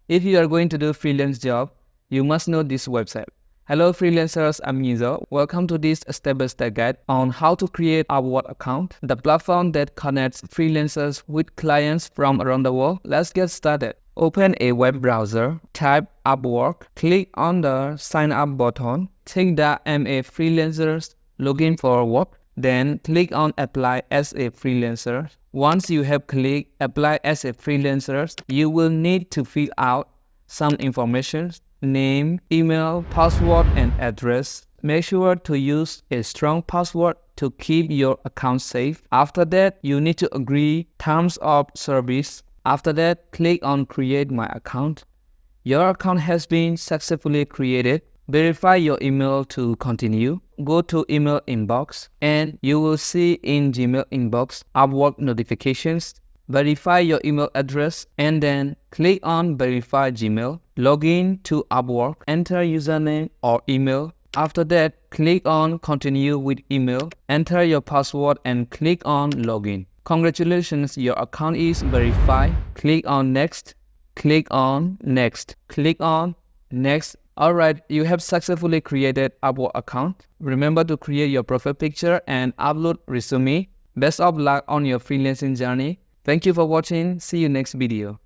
If you are going to do freelance job, you must know this website. Hello freelancers, I'm NyiZaw. Welcome to this step-by-step guide on how to create Upwork account, the platform that connects freelancers with clients from around the world. Let's get started. Open a web browser, type Upwork, click on the sign up button, take the I'm a freelancer login for work, then click on apply as a freelancer. Once you have clicked apply as a freelancer, you will need to fill out some information, name, email, password, and address. Make sure to use a strong password to keep your account safe. After that, you need to agree terms of service. After that, click on create my account. Your account has been successfully created. Verify your email to continue. Go to email inbox and you will see in Gmail inbox Upwork notifications. Verify your email address and then click on verify Gmail. Log in to Upwork, enter username or email. After that, click on continue with email. Enter your password and click on login. Congratulations, your account is verified. Click on next. Click on next. Click on next. Alright, you have successfully created Upwork account. Remember to create your profile picture and upload resume. Best of luck on your freelancing journey. Thank you for watching. See you next video.